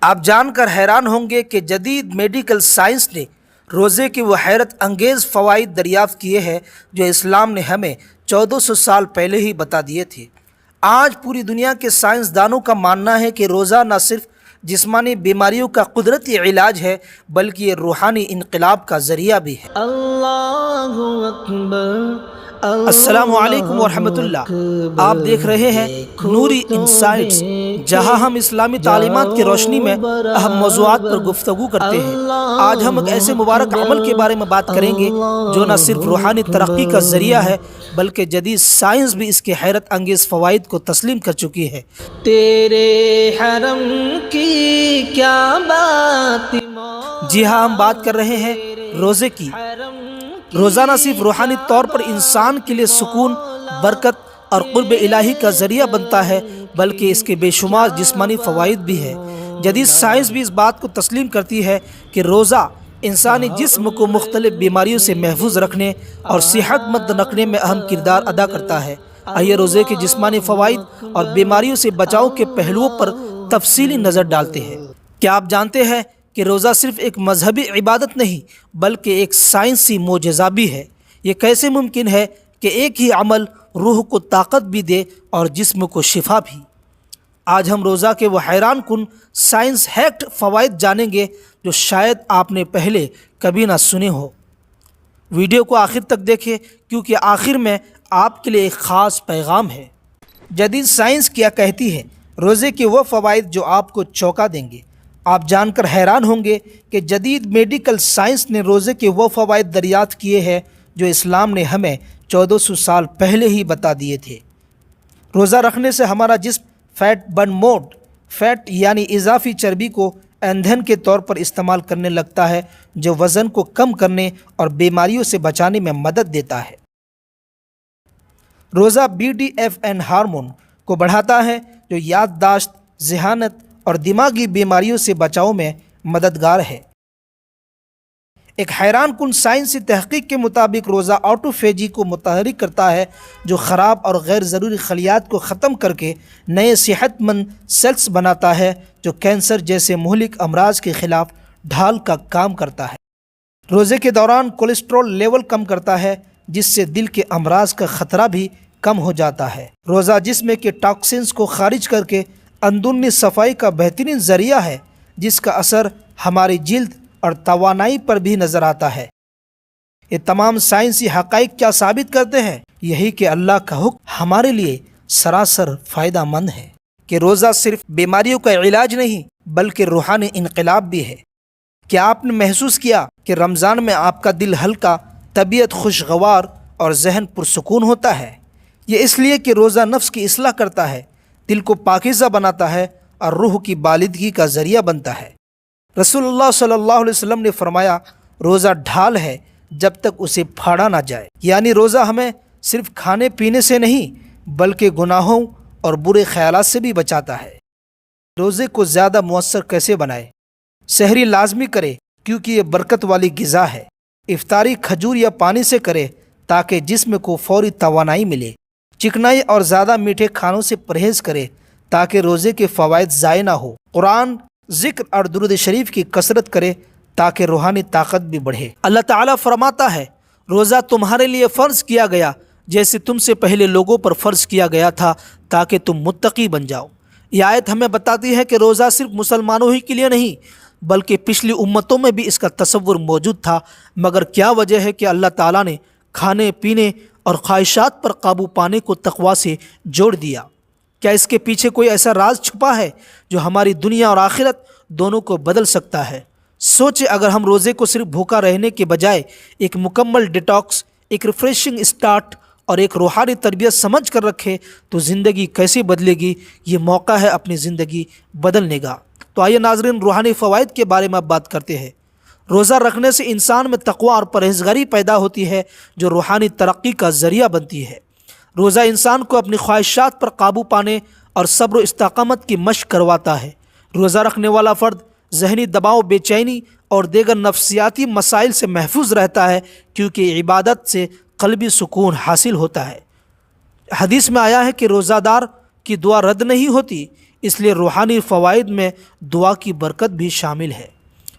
آپ جان کر حیران ہوں گے کہ جدید میڈیکل سائنس نے روزے کے وہ حیرت انگیز فوائد دریافت کیے ہیں جو اسلام نے ہمیں 1400 سال پہلے ہی بتا دیے تھے۔ آج پوری دنیا کے سائنسدانوں کا ماننا ہے کہ روزہ نہ صرف جسمانی بیماریوں کا قدرتی علاج ہے بلکہ یہ روحانی انقلاب کا ذریعہ بھی ہے۔ اللہ اکبر، السلام علیکم ورحمۃ اللہ۔ آپ دیکھ رہے ہیں نوری انسائٹس، جہاں ہم اسلامی تعلیمات کی روشنی میں اہم موضوعات پر گفتگو کرتے ہیں۔ آج ہم ایک ایسے مبارک عمل کے بارے میں بات کریں گے جو نہ صرف روحانی ترقی کا ذریعہ ہے بلکہ جدید سائنس بھی اس کے حیرت انگیز فوائد کو تسلیم کر چکی ہے۔ تیرے حرم کی کیا بات، جی ہاں، ہم بات کر رہے ہیں روزے کی۔ روزہ نہ صرف روحانی طور پر انسان کے لیے سکون، برکت اور قرب الہی کا ذریعہ بنتا ہے بلکہ اس کے بے شمار جسمانی فوائد بھی ہے۔ جدید سائنس بھی اس بات کو تسلیم کرتی ہے کہ روزہ انسانی جسم کو مختلف بیماریوں سے محفوظ رکھنے اور صحت مند رکھنے میں اہم کردار ادا کرتا ہے۔ آئیے روزے کے جسمانی فوائد اور بیماریوں سے بچاؤ کے پہلوؤں پر تفصیلی نظر ڈالتے ہیں۔ کیا آپ جانتے ہیں کہ روزہ صرف ایک مذہبی عبادت نہیں بلکہ ایک سائنسی معجزہ بھی ہے؟ یہ کیسے ممکن ہے کہ ایک ہی عمل روح کو طاقت بھی دے اور جسم کو شفا بھی؟ آج ہم روزہ کے وہ حیران کن سائنس ہیکٹ فوائد جانیں گے جو شاید آپ نے پہلے کبھی نہ سنے ہو۔ ویڈیو کو آخر تک دیکھیں کیونکہ آخر میں آپ کے لیے ایک خاص پیغام ہے۔ جدید سائنس کیا کہتی ہے؟ روزے کے وہ فوائد جو آپ کو چونکا دیں گے۔ آپ جان کر حیران ہوں گے کہ جدید میڈیکل سائنس نے روزے کے وہ فوائد دریافت کیے ہیں جو اسلام نے ہمیں 1400 سال پہلے ہی بتا دیے تھے۔ روزہ رکھنے سے ہمارا جسم فیٹ برن موڈ، فیٹ یعنی اضافی چربی کو ایندھن کے طور پر استعمال کرنے لگتا ہے جو وزن کو کم کرنے اور بیماریوں سے بچانے میں مدد دیتا ہے۔ روزہ BDFN ہارمون کو بڑھاتا ہے جو یادداشت، ذہانت اور دماغی بیماریوں سے بچاؤ میں مددگار ہے۔ ایک حیران کن سائنسی تحقیق کے مطابق روزہ آٹوفیجی کو متحرک کرتا ہے جو خراب اور غیر ضروری خلیات کو ختم کر کے نئے صحت مند سیلز بناتا ہے جو کینسر جیسے مہلک امراض کے خلاف ڈھال کا کام کرتا ہے۔ روزے کے دوران کولیسٹرول لیول کم کرتا ہے جس سے دل کے امراض کا خطرہ بھی کم ہو جاتا ہے۔ روزہ جسم کے ٹاکسنز کو خارج کر کے اندرونی صفائی کا بہترین ذریعہ ہے جس کا اثر ہماری جلد اور توانائی پر بھی نظر آتا ہے۔ یہ تمام سائنسی حقائق کیا ثابت کرتے ہیں؟ یہی کہ اللہ کا حکم ہمارے لیے سراسر فائدہ مند ہے کہ روزہ صرف بیماریوں کا علاج نہیں بلکہ روحانی انقلاب بھی ہے۔ کیا آپ نے محسوس کیا کہ رمضان میں آپ کا دل ہلکا، طبیعت خوشگوار اور ذہن پرسکون ہوتا ہے؟ یہ اس لیے کہ روزہ نفس کی اصلاح کرتا ہے، دل کو پاکیزہ بناتا ہے اور روح کی بالادگی کا ذریعہ بنتا ہے۔ رسول اللہ صلی اللہ علیہ وسلم نے فرمایا، روزہ ڈھال ہے جب تک اسے پھاڑا نہ جائے، یعنی روزہ ہمیں صرف کھانے پینے سے نہیں بلکہ گناہوں اور برے خیالات سے بھی بچاتا ہے۔ روزے کو زیادہ مؤثر کیسے بنائے؟ سحری لازمی کرے کیونکہ یہ برکت والی غذا ہے۔ افطاری کھجور یا پانی سے کرے تاکہ جسم کو فوری توانائی ملے۔ چکنائی اور زیادہ میٹھے کھانوں سے پرہیز کرے تاکہ روزے کے فوائد ضائع نہ ہو۔ قرآن، ذکر اور درود شریف کی کثرت کرے تاکہ روحانی طاقت بھی بڑھے۔ اللہ تعالیٰ فرماتا ہے، روزہ تمہارے لیے فرض کیا گیا جیسے تم سے پہلے لوگوں پر فرض کیا گیا تھا تاکہ تم متقی بن جاؤ۔ یہ آیت ہمیں بتاتی ہے کہ روزہ صرف مسلمانوں ہی کے لیے نہیں بلکہ پچھلی امتوں میں بھی اس کا تصور موجود تھا، مگر کیا وجہ ہے کہ اللہ تعالیٰ نے کھانے پینے اور خواہشات پر قابو پانے کو تقویٰ سے جوڑ دیا؟ کیا اس کے پیچھے کوئی ایسا راز چھپا ہے جو ہماری دنیا اور آخرت دونوں کو بدل سکتا ہے؟ سوچیں، اگر ہم روزے کو صرف بھوکا رہنے کے بجائے ایک مکمل ڈیٹاکس، ایک ریفریشنگ اسٹارٹ اور ایک روحانی تربیت سمجھ کر رکھے تو زندگی کیسے بدلے گی؟ یہ موقع ہے اپنی زندگی بدلنے کا۔ تو آئیے ناظرین، روحانی فوائد کے بارے میں اب بات کرتے ہیں۔ روزہ رکھنے سے انسان میں تقویٰ اور پرہیزگاری پیدا ہوتی ہے جو روحانی ترقی کا ذریعہ بنتی ہے۔ روزہ انسان کو اپنی خواہشات پر قابو پانے اور صبر و استقامت کی مشق کرواتا ہے۔ روزہ رکھنے والا فرد ذہنی دباؤ، بے چینی اور دیگر نفسیاتی مسائل سے محفوظ رہتا ہے کیونکہ عبادت سے قلبی سکون حاصل ہوتا ہے۔ حدیث میں آیا ہے کہ روزہ دار کی دعا رد نہیں ہوتی، اس لیے روحانی فوائد میں دعا کی برکت بھی شامل ہے۔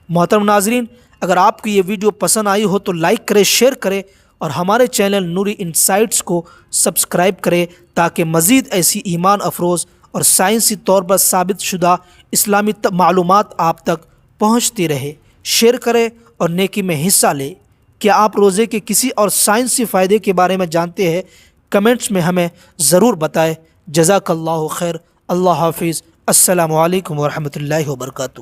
محترم ناظرین، اگر آپ کو یہ ویڈیو پسند آئی ہو تو لائک کرے، شیئر کرے اور ہمارے چینل نوری انسائٹس کو سبسکرائب کرے تاکہ مزید ایسی ایمان افروز اور سائنسی طور پر ثابت شدہ اسلامی معلومات آپ تک پہنچتی رہے۔ شیئر کرے اور نیکی میں حصہ لے۔ کیا آپ روزے کے کسی اور سائنسی فائدے کے بارے میں جانتے ہیں؟ کمنٹس میں ہمیں ضرور بتائیں۔ جزاک اللہ خیر۔ اللہ حافظ۔ السلام علیکم ورحمۃ اللہ وبرکاتہ۔